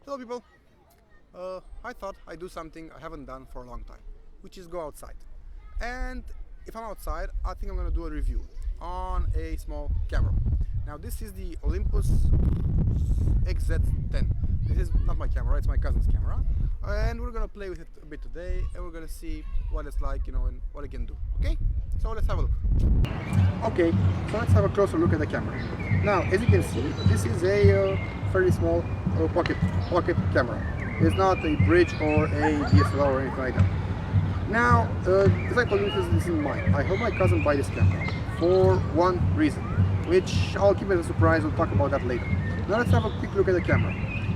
Hello people, I thought I'd do something I haven't done for a long time, which is go outside. And if I'm outside, I think I'm gonna do a review on a small camera. Now this is the Olympus XZ10. This is not my camera, it's my cousin's camera. And we're gonna play with it a bit today, and we're gonna see what it's like, and what it can do. Okay? So let's have a look. Okay, so let's have a closer look at the camera. Now, as you can see, this is a fairly small pocket camera. It's not a bridge or a DSLR or anything like that. Now, as I told you, this is in mind. I hope my cousin buy this camera for one reason, which I'll keep it as a surprise. We'll talk about that later. Now let's have a quick look at the camera.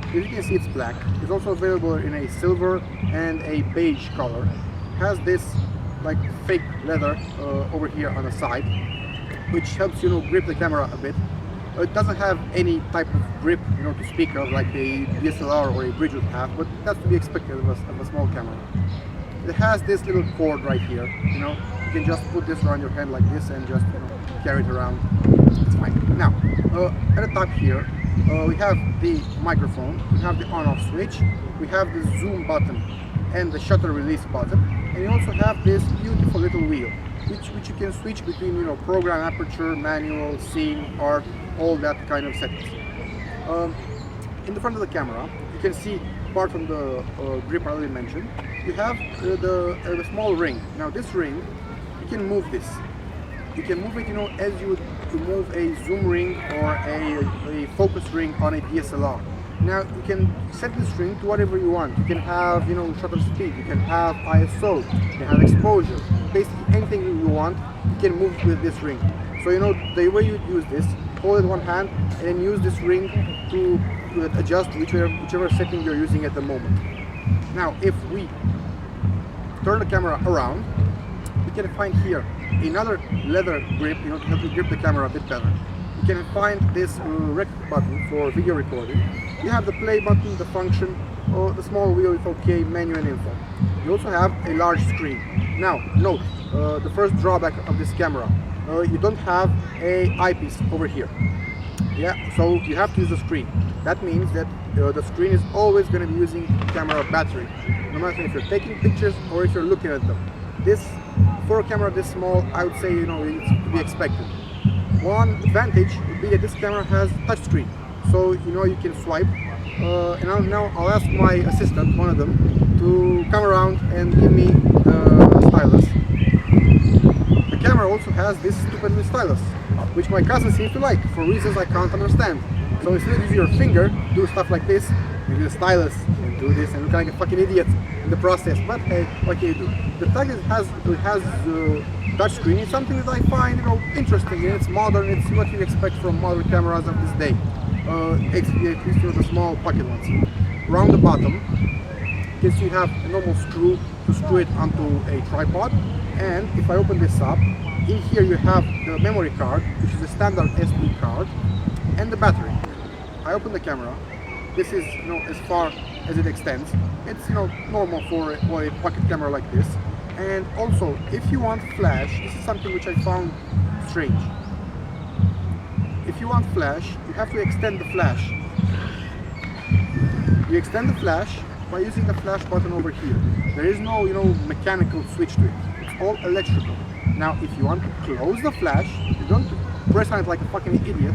As you can see, it's black. It's also available in a silver and a beige color. Has this like fake leather over here on the side, which helps grip the camera a bit. It doesn't have any type of grip to speak of like a DSLR or a bridge would have, but that's to be expected of a small camera. It has this little cord right here. You can just put this around your hand like this and just carry it around. It's fine. Now at the top here we have the microphone, we have the on-off switch, we have the zoom button and the shutter release button, and you also have this beautiful little wheel which you can switch between program, aperture, manual, scene, art, all that kind of settings. In the front of the camera you can see, apart from the grip I already mentioned, you have the small ring. Now this ring, you can move this. You can move it as you would to move a zoom ring or a focus ring on a DSLR. Now you can set this ring to whatever you want. You can have shutter speed, you can have ISO, you can have exposure, basically anything you want you can move with this ring. So the way you use this, hold it in one hand and then use this ring to adjust whichever setting you're using at the moment. Now if we turn the camera around, you can find here another leather grip to help you grip the camera a bit better. You can find this rec button for video recording. You have the play button, the function, or the small wheel with OK, menu and info. You also have a large screen. Now note, the first drawback of this camera, you don't have a eyepiece over here. Yeah, so you have to use the screen. That means that the screen is always going to be using camera battery, no matter if you're taking pictures or if you're looking at them. This, for a camera this small, I would say it's to be expected. One advantage would be that this camera has touchscreen, so you can swipe. And now I'll ask my assistant, one of them, to come around and give me the stylus. The camera also has this stupid little stylus, which my cousin seems to like for reasons I can't understand. So instead of using your finger, do stuff like this, use the stylus and do this and look like a fucking idiot in the process. But hey, what can you do? The fact that it has touchscreen is something that I find interesting, and it's modern. It's what you expect from modern cameras of this day, at least the small pocket ones. Around the bottom, you can see you have a normal screw to screw it onto a tripod, and if I open this up, in here you have the memory card, which is a standard SD card, and the battery. I open the camera. This is as far as it extends. It's normal for a pocket camera like this. And also, if you want flash, this is something which I found strange. If you want flash, you have to extend the flash. You extend the flash by using the flash button over here. There is no mechanical switch to it. It's all electrical. Now if you want to close the flash, you don't press on it like a fucking idiot.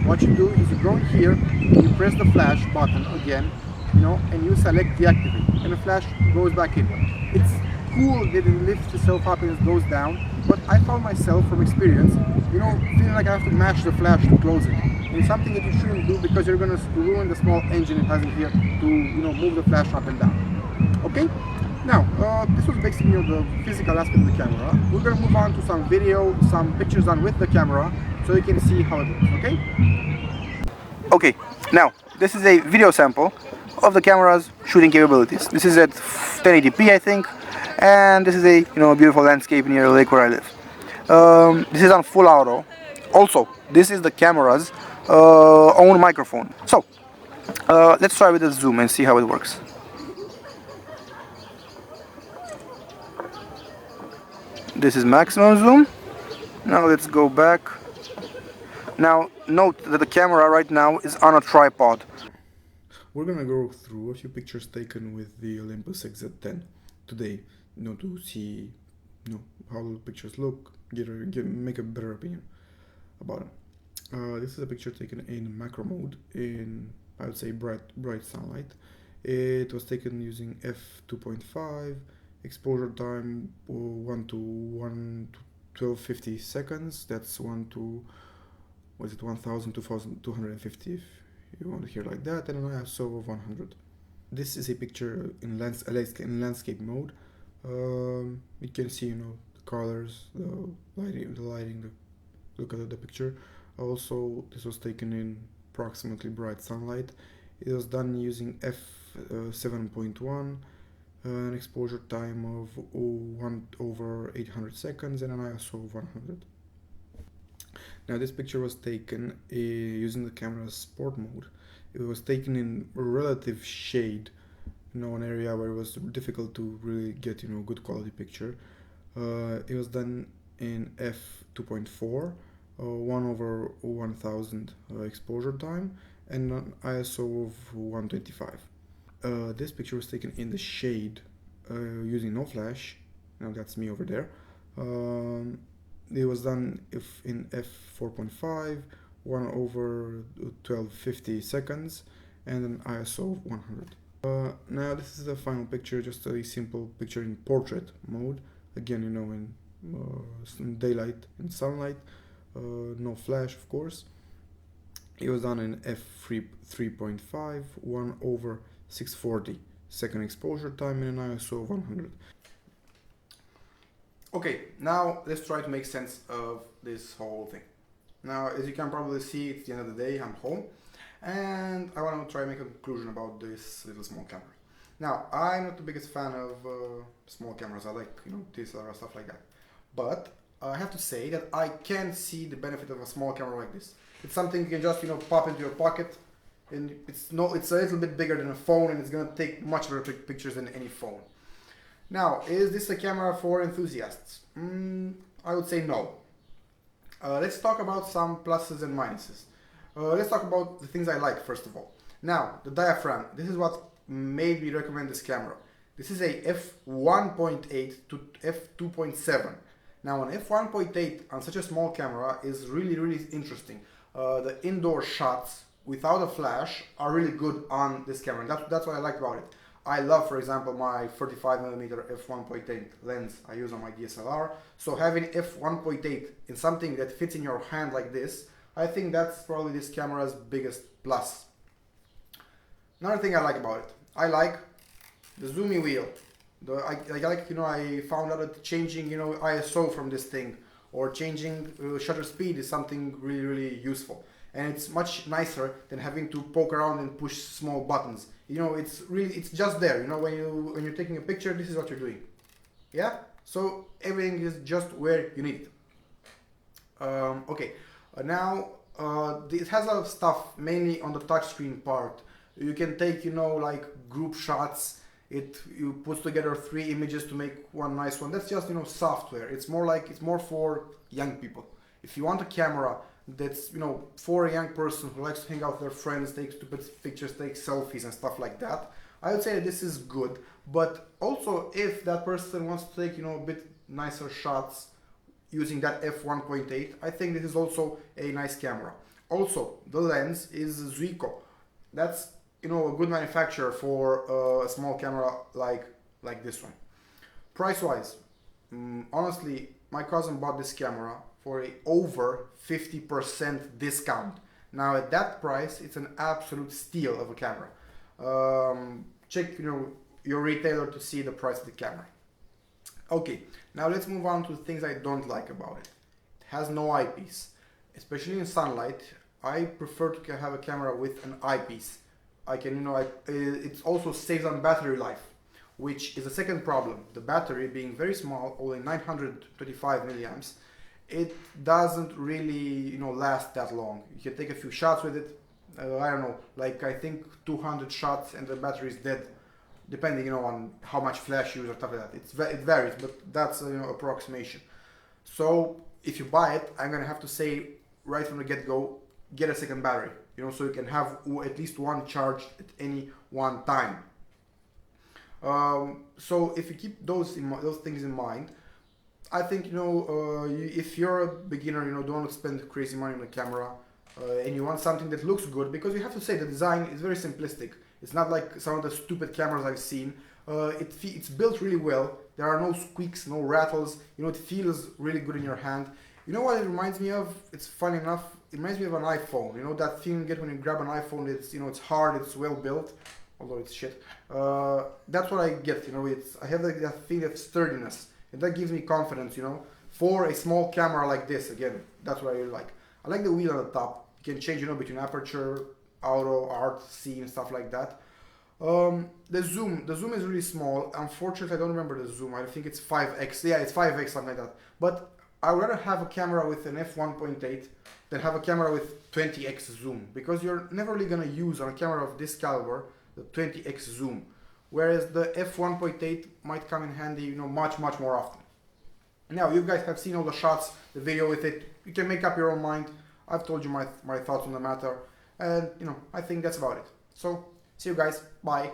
What you do is you go in here, you press the flash button again, and you select deactivate, and the flash goes back in. It's cool that it lifts itself up and it goes down, but I found myself from experience, feeling like I have to mash the flash to close it. And it's something that you shouldn't do because you're gonna ruin the small engine it has in here to move the flash up and down. Okay? Now, this was basically the physical aspect of the camera. We're gonna move on to some video, some pictures done with the camera, so you can see how it looks, okay? Okay, now, this is a video sample of the camera's shooting capabilities. This is at 1080p, I think, and this is a beautiful landscape near a lake where I live. This is on full auto. Also, this is the camera's own microphone. So, let's try with the zoom and see how it works. This is maximum zoom. Now let's go back. Now note that the camera right now is on a tripod. We're gonna go through a few pictures taken with the Olympus XZ10 today, to see, how the pictures look, make a better opinion about them. This is a picture taken in macro mode, in, I would say, bright sunlight. It was taken using f2.5, exposure time 1 to 1250 seconds. That's 1250 if you want to hear like that, and an ISO of 100. This is a picture in landscape mode. You can see, the colors, the lighting, the look at the picture. Also, this was taken in approximately bright sunlight. It was done using f7.1, an exposure time of 1/800 seconds, and an ISO of 100. Now, this picture was taken using the camera's sport mode. It was taken in relative shade, an area where it was difficult to really get, good quality picture. It was done in f2.4, 1/1000 exposure time, and an ISO of 125. This picture was taken in the shade using no flash. Now that's me over there. It was done in f4.5, 1/1250 seconds, and an ISO of 100. Now this is the final picture, just a simple picture in portrait mode. Again, in daylight, in sunlight, no flash, of course. It was done in f3.5, 1/640 second exposure time, and an ISO of 100. Okay, now let's try to make sense of this whole thing. Now, as you can probably see, it's the end of the day, I'm home, and I want to try and make a conclusion about this little small camera. Now, I'm not the biggest fan of small cameras. I like, DSLR, stuff like that. But I have to say that I can see the benefit of a small camera like this. It's something you can just, pop into your pocket, and it's a little bit bigger than a phone, and it's going to take much better pictures than any phone. Now, is this a camera for enthusiasts? I would say no. Let's talk about some pluses and minuses. Let's talk about the things I like, first of all. Now, the diaphragm. This is what made me recommend this camera. This is a f1.8 to f2.7. Now, an f1.8 on such a small camera is really, really interesting. The indoor shots without a flash are really good on this camera. That's what I like about it. I love, for example, my 35mm f1.8 lens I use on my DSLR. So having f1.8 in something that fits in your hand like this, I think that's probably this camera's biggest plus. Another thing I like about it, I like the zoomy wheel. I found out that changing, ISO from this thing, or changing shutter speed is something really, really useful. And it's much nicer than having to poke around and push small buttons. It's just there. When you're taking a picture, this is what you're doing. Yeah. So everything is just where you need it. Okay. Now it has a lot of stuff, mainly on the touchscreen part. You can take, like group shots. You put together 3 images to make one nice one. That's just, software. It's more for young people. If you want a camera that's, for a young person who likes to hang out with their friends, take stupid pictures, take selfies and stuff like that, I would say that this is good. But also, if that person wants to take, a bit nicer shots using that f1.8, I think this is also a nice camera. Also, the lens is Zuiko. That's, a good manufacturer for a small camera like this one. Price-wise, honestly, my cousin bought this camera for a over 50% discount. Now at that price, it's an absolute steal of a camera. Check, your retailer to see the price of the camera. Okay, now let's move on to the things I don't like about it. It has no eyepiece. Especially in sunlight, I prefer to have a camera with an eyepiece. It also saves on battery life, which is the second problem. The battery being very small, only 925 milliamps, it doesn't really, last that long. You can take a few shots with it. I don't know, I think 200 shots and the battery is dead, depending, on how much flash you use or stuff like that. It varies, but that's approximation. So if you buy it, I'm gonna have to say right from the get-go, get a second battery. you know, so you can have at least one charged at any one time. So if you keep those things in mind, I think, you know, if you're a beginner, you know, don't want to spend crazy money on a camera, and you want something that looks good, because you have to say the design is very simplistic. It's not like some of the stupid cameras I've seen. It's built really well. There are no squeaks, no rattles. You know, it feels really good in your hand. You know what it reminds me of? It's funny enough. It reminds me of an iPhone. You know that feeling you get when you grab an iPhone. It's, you know, it's hard. It's well built, although it's shit. That's what I get. You know, I have like that feeling of sturdiness, and that gives me confidence. You know, for a small camera like this. Again, that's what I really like. I like the wheel on the top. You can change, you know, between aperture, auto, art, scene, stuff like that. The zoom is really small. Unfortunately, I don't remember the zoom. I think it's 5x. Yeah, it's 5x, something like that. But I would rather have a camera with an f1.8 than have a camera with 20x zoom, because you're never really gonna use on a camera of this caliber the 20x zoom, whereas the f1.8 might come in handy, you know, much more often. Now, you guys have seen all the shots, the video with it. You can make up your own mind. I've told you my thoughts on the matter, and, you know, I think that's about it. So, see you guys. Bye.